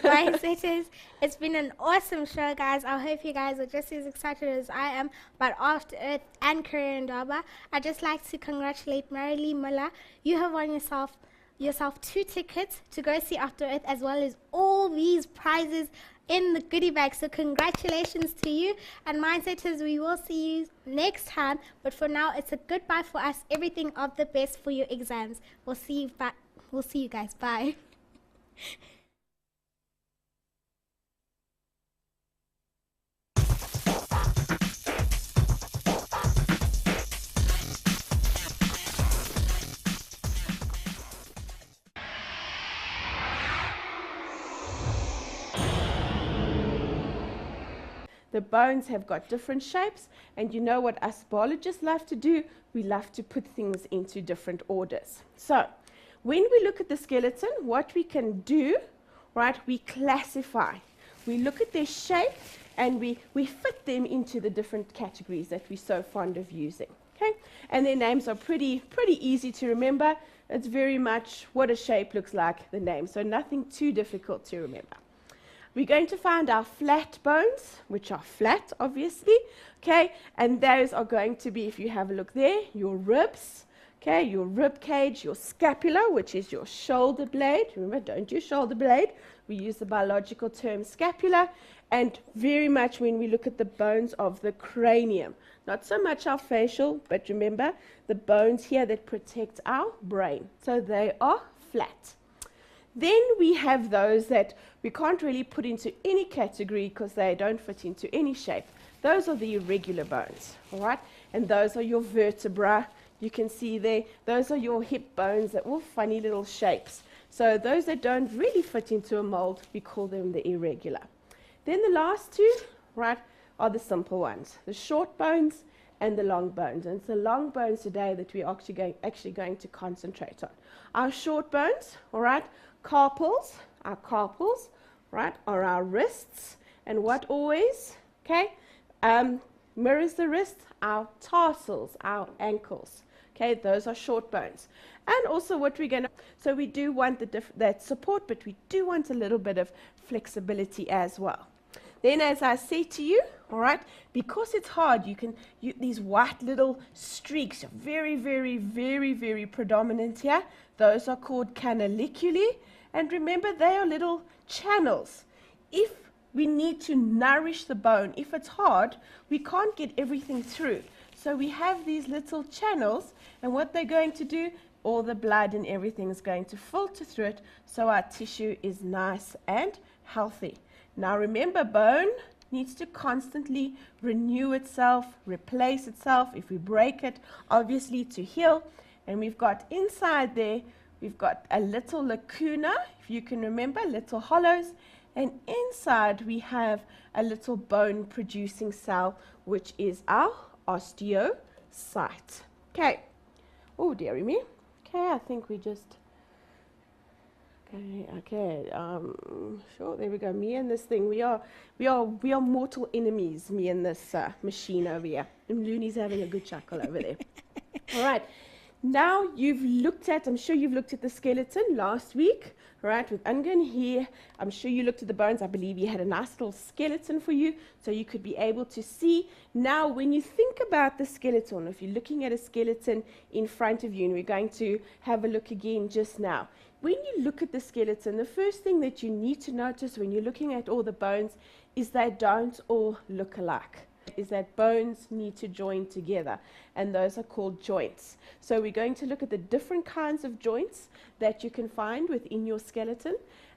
Right, Setters, it's been an awesome show, guys. I hope you guys are just as excited as I am about After Earth and Korea and Daba. I'd just like to congratulate Marilee Muller. You have won yourself 2 tickets to go see After Earth, as well as all these prizes in the goodie bag. So congratulations to you. And Mindsetters, we will see you next time. But for now, it's a goodbye for us. Everything of the best for your exams. We'll see you guys. Bye. The bones have got different shapes, and you know what us biologists love to do? We love to put things into different orders. So, when we look at the skeleton, what we can do, right, we classify. We look at their shape, and we fit them into the different categories that we're so fond of using. Okay? And their names are pretty easy to remember. It's very much what a shape looks like, the name, so nothing too difficult to remember. We're going to find our flat bones, which are flat, obviously, okay? And those are going to be, if you have a look there, your ribs, okay? Your rib cage, your scapula, which is your shoulder blade. Remember, don't use shoulder blade. We use the biological term scapula. And very much when we look at the bones of the cranium, not so much our facial, but remember, the bones here that protect our brain. So they are flat. Then we have those that we can't really put into any category because they don't fit into any shape. Those are the irregular bones, all right? And those are your vertebra. You can see there, those are your hip bones that are all funny little shapes. So those that don't really fit into a mold, we call them the irregular. Then the last two, right, are the simple ones, the short bones and the long bones. And it's the long bones today that we're actually going to concentrate on. Our short bones, all right, our carpals, right, are our wrists, and what always, okay, mirrors the wrist, our tarsals, our ankles, okay, those are short bones. And also what we're going to, so we do want that support, but we do want a little bit of flexibility as well. Then as I say to you, all right, because it's hard, these white little streaks are very predominant here. Those are called canaliculi. And remember, they are little channels. If we need to nourish the bone, if it's hard, we can't get everything through. So we have these little channels, and what they're going to do, all the blood and everything is going to filter through it, so our tissue is nice and healthy. Now remember, bone needs to constantly renew itself, replace itself. If we break it, obviously to heal. And we've got inside there, we've got a little lacuna, if you can remember, little hollows. And inside we have a little bone producing cell, which is our osteocyte. Okay. Oh, dearie me. Okay, I think we just... Okay, sure, there we go. Me and this thing, we are mortal enemies, me and this machine over here. And Looney's having a good chuckle over there. All right, now I'm sure you've looked at the skeleton last week, right, with Ungan here. I'm sure you looked at the bones. I believe you had a nice little skeleton for you, so you could be able to see. Now, when you think about the skeleton, if you're looking at a skeleton in front of you, and we're going to have a look again just now, when you look at the skeleton, the first thing that you need to notice when you're looking at all the bones is they don't all look alike. Is that bones need to join together, and those are called joints. So we're going to look at the different kinds of joints that you can find within your skeleton,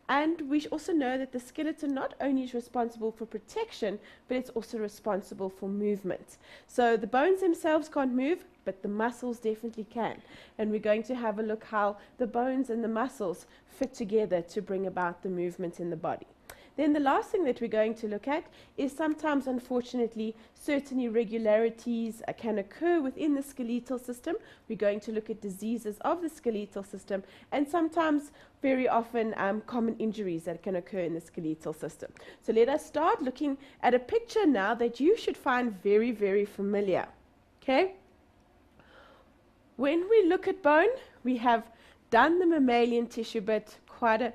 And we also know that the skeleton not only is responsible for protection, but it's also responsible for movement. So the bones themselves can't move, but the muscles definitely can. And we're going to have a look how the bones and the muscles fit together to bring about the movement in the body. Then the last thing that we're going to look at is sometimes, unfortunately, certain irregularities can occur within the skeletal system. We're going to look at diseases of the skeletal system and sometimes, very often, common injuries that can occur in the skeletal system. So let us start looking at a picture now that you should find very, very familiar. Okay? When we look at bone, we have done the mammalian tissue bit quite a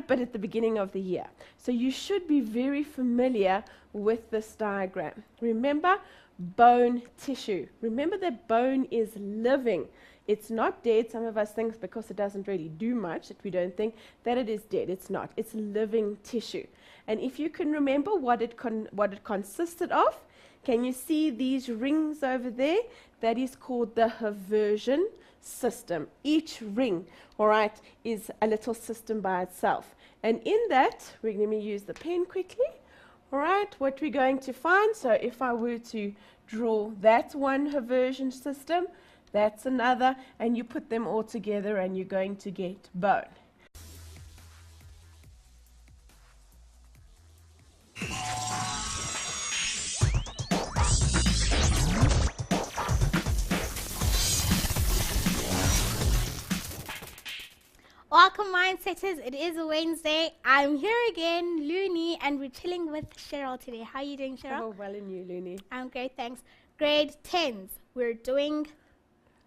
bit at the beginning of the year. So you should be very familiar with this diagram. Remember, bone tissue. Remember that bone is living. It's not dead. Some of us think because it doesn't really do much that we don't think that it is dead. It's not. It's living tissue. And if you can remember what it consisted of, can you see these rings over there? That is called the haversian system. Each ring, all right, is a little system by itself. And in that, let me use the pen quickly. All right, what we're going to find, so if I were to draw that one haversian system, that's another, and you put them all together and you're going to get bone. Welcome, Mindsetters. It is a Wednesday. I'm here again, Looney, and we're chilling with Cheryl today. How are you doing, Cheryl? Oh, well in you, Looney. I'm great, thanks. Grade 10s. We're doing...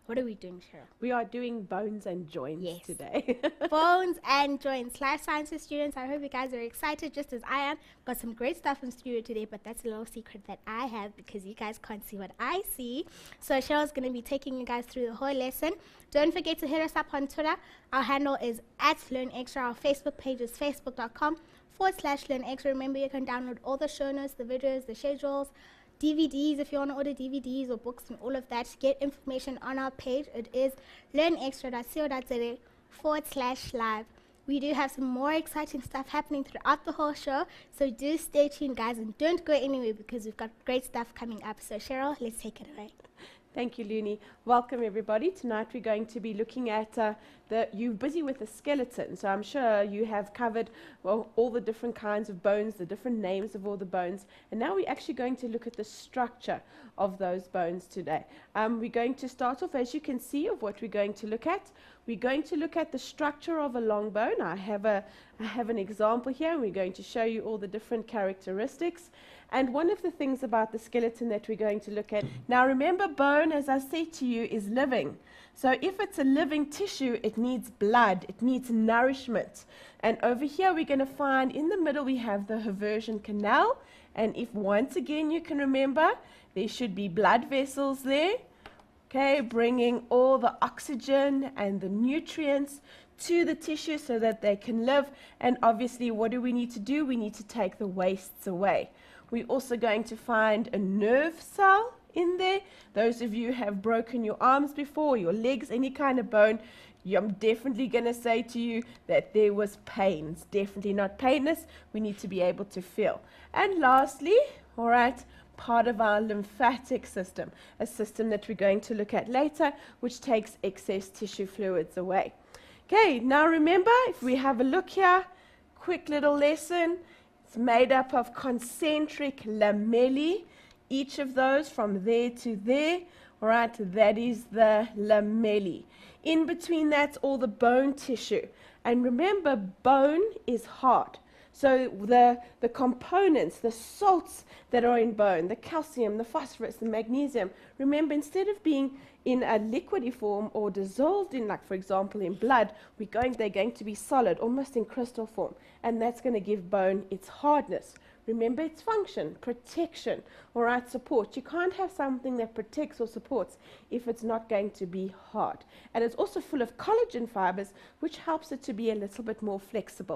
What are we doing, Cheryl? We are doing bones and joints today. Bones and joints. Life sciences students, I hope you guys are excited just as I am. Got some great stuff in studio today, but that's a little secret that I have because you guys can't see what I see. So Cheryl's going to be taking you guys through the whole lesson. Don't forget to hit us up on Twitter. Our handle is @LearnExtra. Our Facebook page is facebook.com/LearnExtra. Remember, you can download all the show notes, the videos, the schedules, DVDs if you want to order DVDs or books and all of that. Get information on our page. It is learnextra.co.za/live. We do have some more exciting stuff happening throughout the whole show, so do stay tuned, guys, and don't go anywhere because we've got great stuff coming up. So Cheryl, let's take it away. Thank you, Looney. Welcome, everybody. Tonight we're going to be looking at you're busy with the skeleton, so I'm sure you have covered all the different kinds of bones, the different names of all the bones, and now we're actually going to look at the structure of those bones today. We're going to start off, as you can see, of what we're going to look at. We're going to look at the structure of a long bone. I have an example here, and we're going to show you all the different characteristics. And one of the things about the skeleton that we're going to look at, now remember, bone, as I said to you, is living. So if it's a living tissue, it needs blood, it needs nourishment. And over here we're going to find in the middle we have the haversian canal. And if once again you can remember, there should be blood vessels there, okay, bringing all the oxygen and the nutrients to the tissue so that they can live. And obviously, what do we need to do? We need to take the wastes away. We're also going to find a nerve cell in there. Those of you who have broken your arms before, your legs, any kind of bone, I'm definitely going to say to you that there was pain. It's definitely not painless. We need to be able to feel. And lastly, all right, part of our lymphatic system, a system that we're going to look at later, which takes excess tissue fluids away. Okay, now remember, if we have a look here, quick little lesson. It's made up of concentric lamellae, each of those from there to there. All right, that is the lamellae. In between that's all the bone tissue. And remember, bone is hard. So the components, the salts that are in bone, the calcium, the phosphorus, the magnesium, remember, instead of being in a liquidy form or dissolved in, like for example in blood, they're going to be solid, almost in crystal form. And that's going to give bone its hardness. Remember its function, protection, all right, support. You can't have something that protects or supports if it's not going to be hard. And it's also full of collagen fibers, which helps it to be a little bit more flexible.